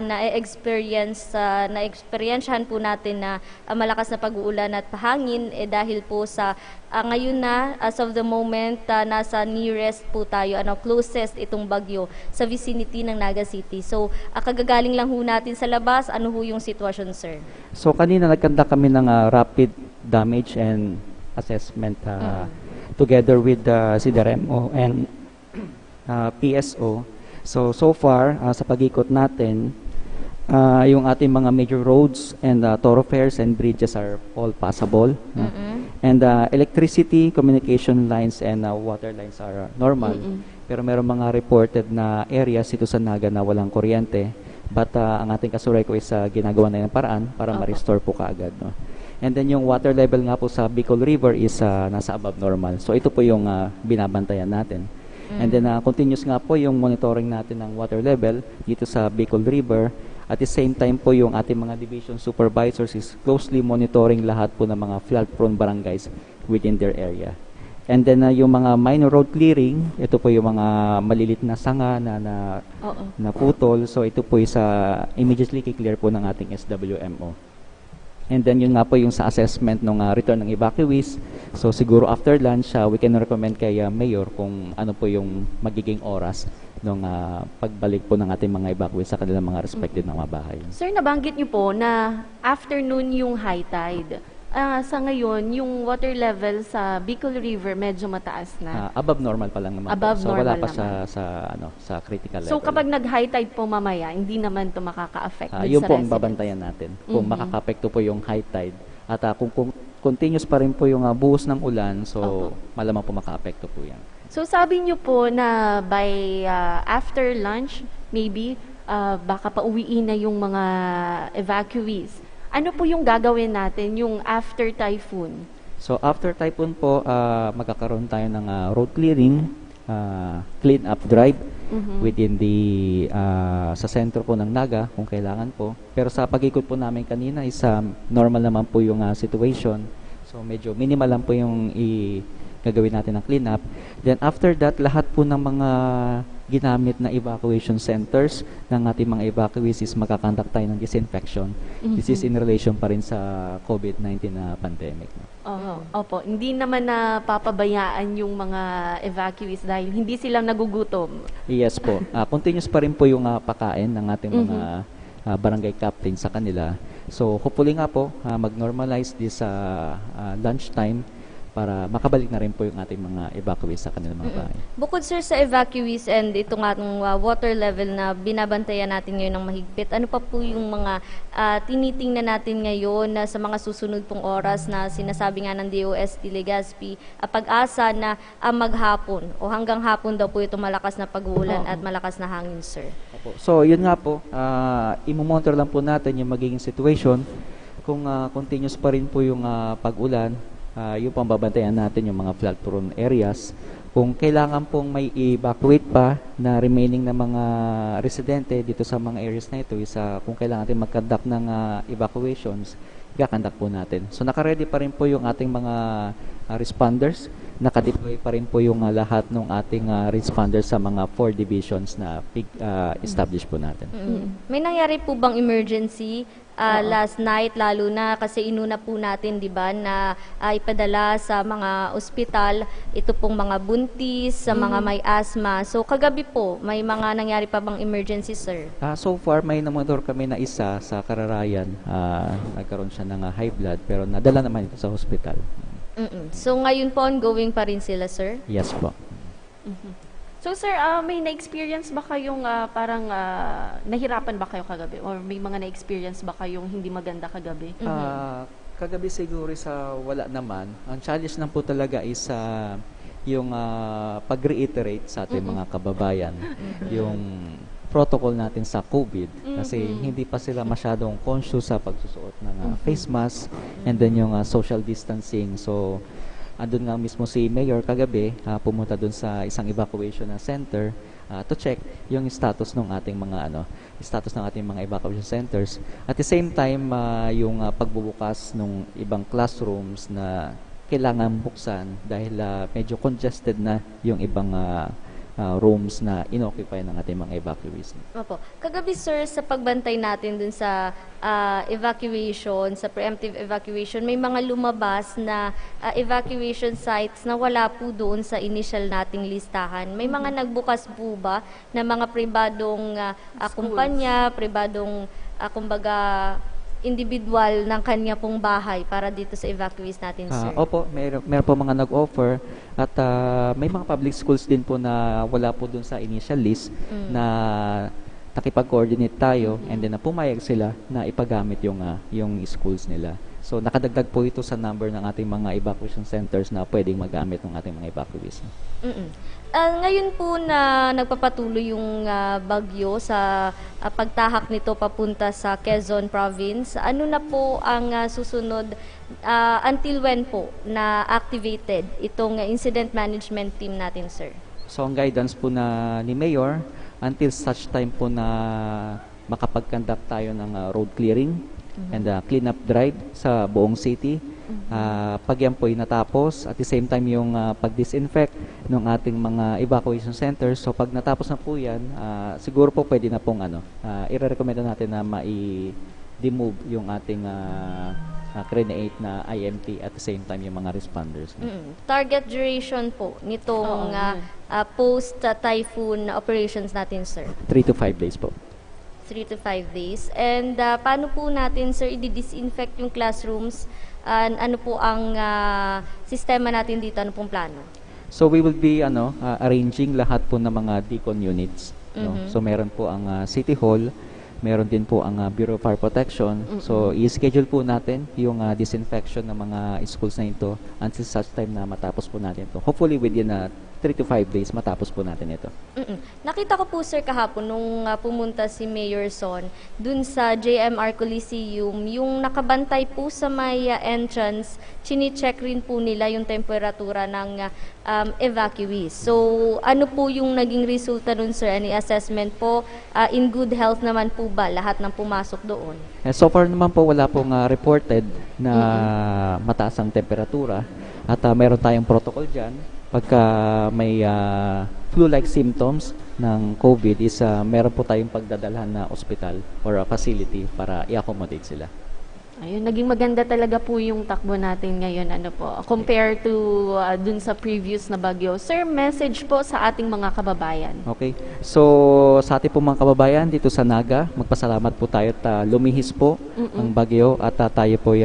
S7: na-experiensyahan po natin na malakas na pag-uulan at pahangin dahil po sa ngayon na, as of the moment, nasa nearest po tayo, closest itong bagyo sa vicinity ng Naga City. So, kagagaling lang ho natin sa labas, ano ho yung sitwasyon, sir? So,
S10: kanina nagkanda kami ng rapid damage and assessment together with CDRMO and PSO. So far, sa pag-ikot natin, Yung ating mga major roads and thoroughfares and bridges are all passable. And electricity, communication lines, and water lines are normal. Pero meron mga reported na areas dito sa Naga na walang kuryente. But ang ating kasuray ko is ginagawa na ng paraan para ma-restore po kaagad. No? And then yung water level nga po sa Bicol River is nasa above normal. So ito po yung binabantayan natin. And then continuous nga po yung monitoring natin ng water level dito sa Bicol River. At the same time po yung ating mga division supervisors is closely monitoring lahat po ng mga flood-prone barangays within their area. And then yung mga minor road clearing, ito po yung mga malilit na sanga na putol. So ito po is immediately kiklear po ng ating SWMO. And then yun nga po yung sa assessment ng return ng evacuees. So siguro after lunch, we can recommend kay Mayor kung ano po yung magiging oras ng pagbalik po ng ating mga evacuees sa kanilang mga respective na mga bahay.
S6: Sir, nabanggit niyo po na afternoon yung high tide. Sa ngayon, yung water level sa Bicol River medyo mataas na.
S10: Above normal pa lang naman.
S6: Above
S10: so wala
S6: normal
S10: pa sa critical level.
S6: So kapag nag-high tide po mamaya, hindi naman to makaka-affect dun
S10: yun
S6: sa
S10: po ang
S6: residents.
S10: babantayan natin. Kung makaka-apekto po yung high tide at kung continuous pa rin po yung buhos ng ulan, so malamang po maka-apekto po yan.
S6: So sabi niyo po na by after lunch, maybe baka pauwiin na yung mga evacuees. Ano po yung gagawin natin yung after typhoon?
S10: So after typhoon po, magkakaroon tayo ng road clearing, clean up drive within the sa sentro po ng Naga kung kailangan po. Pero sa pag-ikot po namin kanina is normal naman po yung situation. So medyo minimal lang po yung gagawin natin ng clean up. Then after that, lahat po ng mga ginamit na evacuation centers ng ating mga evacuees is makakonduct tayo ng disinfection. This is in relation pa rin sa COVID-19 na pandemic.
S6: Opo, hindi naman na papabayaan yung mga evacuees dahil hindi sila nagugutom.
S10: Yes po. Continuous pa rin po yung pakain ng ating mga barangay captain sa kanila. So hopefully nga po mag-normalize this lunchtime para makabalik na rin po yung ating mga evacuees sa kanilang mga bahay.
S7: Bukod sir sa evacuees and ito nga ng water level na binabantayan natin ngayon ng mahigpit, ano pa po yung mga tinitingnan natin ngayon na sa mga susunod pong oras na sinasabi nga ng DOST Legazpi, pag-asa na maghapon o hanggang hapon daw po ito malakas na pag-uulan at malakas na hangin, sir?
S10: So yun nga po, imomonitor lang po natin yung magiging situation. Kung continuous pa rin po yung pag-ulan, yung pambabantayan natin yung mga flood-prone areas. Kung kailangan pong may evacuate pa na remaining na mga residente dito sa mga areas na ito, kung kailangan natin mag-conduct ng evacuations, i-conduct po natin. So naka-ready pa rin po yung ating mga responders, naka-deploy pa rin po yung lahat ng ating responders sa mga 4 divisions na establish po natin.
S7: May nangyari po bang emergency last night, lalo na kasi inuna po natin, di ba, na ipadala sa mga ospital ito pong mga buntis, sa mga may asthma. So kagabi po, may mga nangyari pa bang emergency, sir?
S10: So far, may namonitor kami na isa sa Kararayan. Nagkaroon siya ng high blood pero nadala naman ito sa hospital.
S7: So ngayon po, ongoing pa rin sila, sir?
S10: Yes po.
S6: So sir, may na-experience ba kayong parang nahirapan ba kayo kagabi? Or may mga na-experience ba kayong hindi maganda kagabi?
S10: Kagabi siguro wala naman. Ang challenge lang po talaga is yung pag-reiterate sa ating mga kababayan yung protocol natin sa COVID kasi hindi pa sila masyadong conscious sa pagsusuot ng face mask and then yung social distancing. So andun nga mismo si Mayor kagabi, pumunta dun sa isang evacuation center to check yung status ng ating mga evacuation centers. At the same time, yung pagbubukas ng ibang classrooms na kailangan buksan dahil medyo congested na yung ibang rooms na inoccupy ng ating mga evacuees.
S7: Opo. Kagabi, sir, sa pagbantay natin dun sa evacuation, sa preemptive evacuation, may mga lumabas na evacuation sites na wala po doon sa initial nating listahan. May mga nagbukas po ba na mga pribadong kumpanya, pribadong, kumbaga, individual ng kanya pong bahay para dito sa evacuees natin, sir?
S10: Opo, meron po mga nag-offer at may mga public schools din po na wala po dun sa initial list na nakipag-coordinate tayo and then pumayag sila na ipagamit yung schools nila. So nakadagdag po ito sa number ng ating mga evacuation centers na pwedeng magamit ng ating mga evacuees.
S7: Ngayon po na nagpapatuloy yung bagyo sa pagtahak nito papunta sa Quezon Province, ano na po ang susunod, until when po na activated itong incident management team natin, sir?
S10: So ang guidance po na ni Mayor, until such time po na makapag-conduct tayo ng road clearing and clean-up drive sa buong city. Pag yan po ay natapos, at the same time yung pag-disinfect ng ating mga evacuation centers. So pag natapos na po yan, siguro po pwede na pong i-recommend natin na demove yung ating create na IMT at the same time yung mga responders.
S7: Target duration po nitong post-typhoon operations natin, sir?
S10: 3 to 5 days po.
S7: 3 to 5 days. And paano po natin, sir, i-disinfect yung classrooms? Ano po ang sistema natin dito? Ano pong plano?
S10: So we will be arranging lahat po ng mga decon units. No? So meron po ang City Hall, meron din po ang Bureau of Fire Protection. So i-schedule po natin yung disinfection ng mga schools na ito until such time na matapos po natin ito. Hopefully within 3 to 5 days matapos po natin ito.
S7: Nakita ko po, sir, kahapon nung pumunta si Mayor Son dun sa JMR Coliseum, yung nakabantay po sa may entrance, chine-check rin po nila yung temperatura ng evacuees. So ano po yung naging resulta nun, sir? Any assessment po? In good health naman po ba lahat ng pumasok doon?
S10: So far naman po wala pong reported na mataas ang temperatura at meron tayong protocol dyan. Pagka may flu-like symptoms ng COVID is meron po tayong pagdadalhan na ospital or facility para i-accommodate sila.
S6: Ayun, naging maganda talaga po yung takbo natin ngayon, compare to dun sa previous na bagyo. Sir, message po sa ating mga kababayan.
S10: Okay. So, sa ating po mga kababayan dito sa Naga, magpasalamat po tayo at lumihis po ang bagyo at tayo po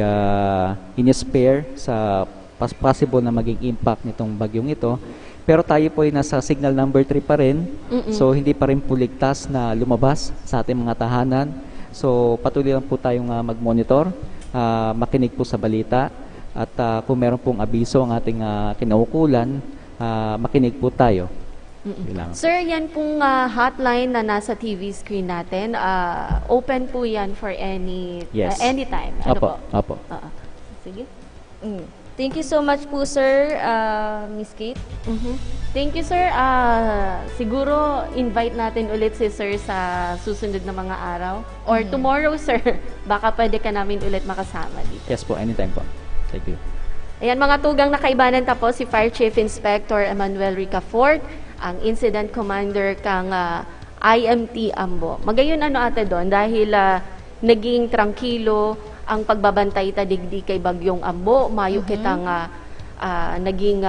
S10: in-spare sa possible na maging impact nitong bagyong ito. Pero tayo po ay nasa signal number 3 pa rin. So hindi pa rin po ligtas na lumabas sa ating mga tahanan. So patuloy lang po tayong mag-monitor, makinig po sa balita at kung meron pong abiso ang ating kinaukulan, makinig po tayo.
S6: Sir, yan pong hotline na nasa TV screen natin, open po yan for anytime.
S10: Opo.
S6: Sige.
S7: Thank you so much po, sir, Miss Kate.
S6: Thank you, sir. Siguro invite natin ulit si sir sa susunod na mga araw. Or tomorrow, sir, baka pwede ka namin ulit makasama dito.
S10: Yes po, anytime po. Thank you.
S6: Ayan, mga tugang nakaibanan tapos si Fire Chief Inspector Emmanuel Ricafort, ang Incident Commander kang IMT Ambo. Magayon ate doon dahil naging trangkilo ang pagbabantay tadigdi kay Bagyong Ambo, mayo kitang naging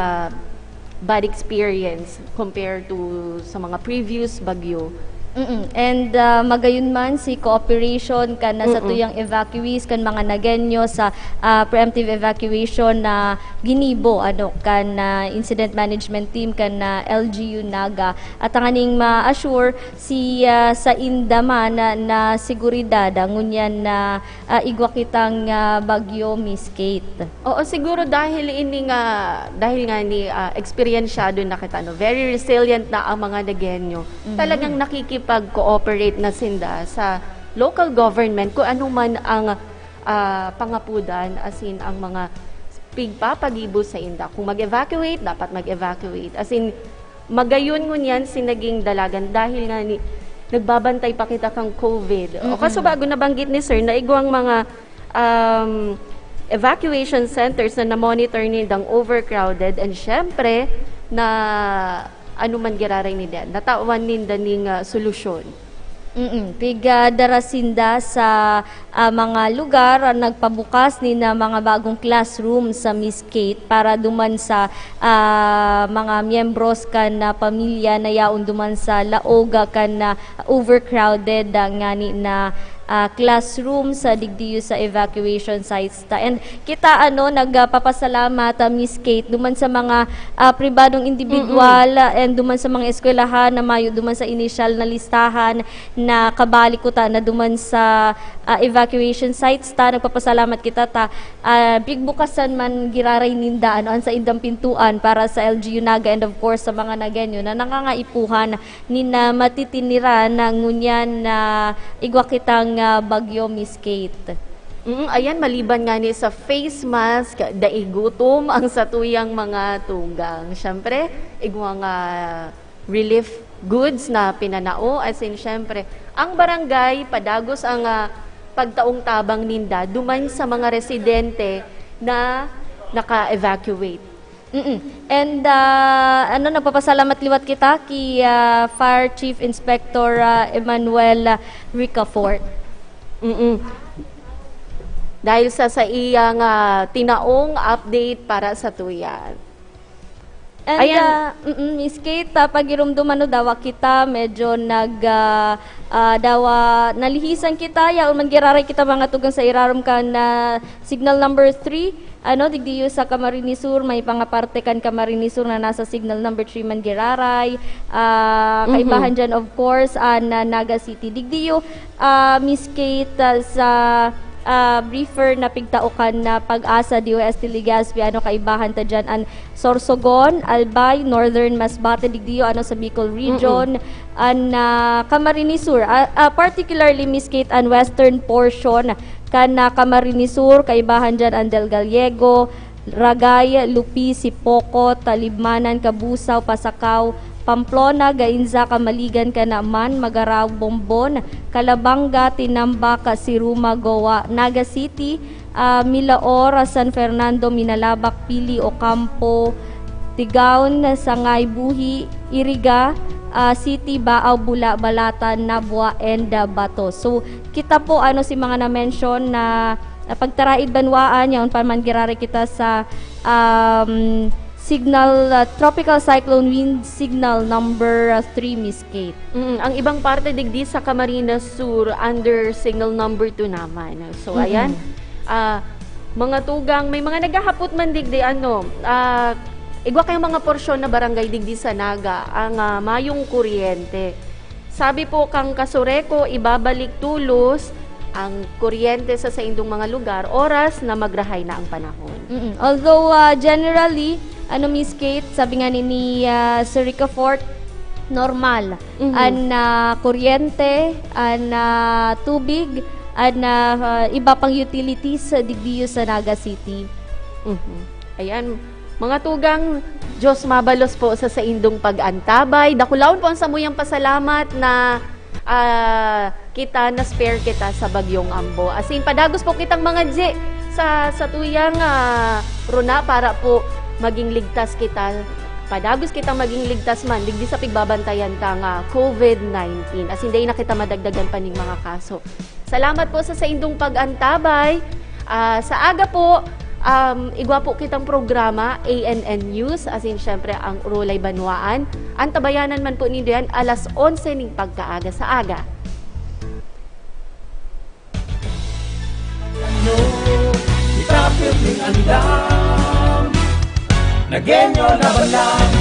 S6: bad experience compared to sa mga previous bagyo. And magayon man si cooperation kan sa tuyang evacuees kan mga Nagenyo sa preemptive evacuation na ginibo kan incident management team kan LGU Naga at ang aning ma-assure si sa indaman na seguridad ngunyan na igwa kitang bagyo, Miss Kate. Oo, siguro dahil nga ni experiensyado na kita, very resilient na ang mga Nagenyo. Talagang nakikipag-cooperate na sinda sa local government kung ano man ang pangapudan, as in ang mga pigpapagibo sa inda. Kung mag-evacuate, dapat mag-evacuate. As in, magayon ngunyan sinaging dalagan dahil nga nagbabantay pa kita kang COVID. O kaso bago nabanggit ni sir, naigwang mga evacuation centers na na-monitor nindang overcrowded and syempre na ano man giraray nila, natawan ninda ning solusyon.
S7: Piga darasinda sa mga lugar nagpabukas ni na mga bagong classroom sa Miss Kate para duman sa mga miyembros kan na pamilya na yaon duman sa laoga kan na overcrowded ngani na classroom sa digdiyo sa evacuation sites ta. And kita nagpapasalamat Miss Kate duman sa mga pribadong individual and duman sa mga eskwelahan na mayo duman sa initial na listahan na kabali ko ta na duman sa evacuation sites ta. Nagpapasalamat kita ta big bukasan man giraray ninda an sa indang pintuan para sa LGU Naga and of course sa mga Nagenyo na nangangaipuhan ni na matitinira na ngunyan na igwa kitang bagyo, Miss Kate.
S6: Ayan, maliban nga ni sa face mask, daigutom ang satuyang mga tugang. Siyempre, igwa nga relief goods na pinanao. As in, siyempre, ang barangay, padagos ang pagtaong tabang ninda, duman sa mga residente na naka-evacuate.
S7: And nagpapasalamat liwat kita kay Fire Chief Inspector Emmanuel Ricafort.
S6: Dahil sa iyang tinaong update para sa tuyan.
S7: And Miss Kate, pagirumduman dawa kita medyo nalihisan kita ya man giraray kita mga tugang sa irarom kan na signal number 3 digdiyo sa Camarines Sur may pangaparte kan Camarines Sur na nasa signal number 3 man giraray kaibahan dyan of course na Naga City digdiyo Miss Kate sa briefer na pigtaukan na Pag-asa DOST Legazpi kaibahan ta dyan an Sorsogon, Albay, Northern Masbate digdiyo sa Bicol region an Camarines Sur particularly Miss Kate an western portion kan Camarines Sur kaibahan dyan ang Del Gallego, Ragay, Lupi, Sipoco, Talibmanan, Kabusaw, Pasakaw, Pamplona, Gainza, Kamaligan, Kanaman, Magaraw, Bombon, Calabanga, Tinamba, Kasiruma, Goa, Naga City, Milaor, San Fernando, Minalabak, Pili, Ocampo, Tigaon, Sangay, Buhi, Iriga, City, Baaw, Bula, Balatan, Nabwa, and Bato. So, kita po si mga na-mention na pagtaraid banwaan, yaon pa man girari kita sa signal, tropical cyclone wind signal number 3, Miss Kate.
S6: Ang ibang parte digdi sa Camarines Sur under signal number 2 naman. So, ayan, mga tugang, may mga naghahapot man digdi, igwa kayong mga porsyon na barangay digdi sa Naga, ang mayong kuryente. Sabi po kang Kasureko, ibabalik tulos ang kuryente sa indong mga lugar, oras na magrahay na ang panahon.
S7: Although, generally, Miss Kate, sabi nga ni Sir Ricafort, normal. Ang kuryente, ang tubig, ang iba pang utilities digdiyo sa Naga City.
S6: Ayan, mga tugang, Diyos mabalos po sa indong pag-antabay. Dakulaon po ang samuyang pasalamat na kita na spare kita sa bagyong Ambo. As in, padagos po kitang mga J sa tuyang runa para po maging ligtas kita. Padagos kitang maging ligtas man, digdi sa pigbabantayan ka nga COVID-19. As in, na kita madagdagan pa ning mga kaso. Salamat po sa indong pag-antabay. Sa aga po, igwa po kitang programa, ANN News, as in, syempre, ang Rulay Banwaan. Ang tabayanan man po ninyo yan, alas 11 ning pagkaaga sa aga.
S4: Itapit ng andam Nagenyo na balang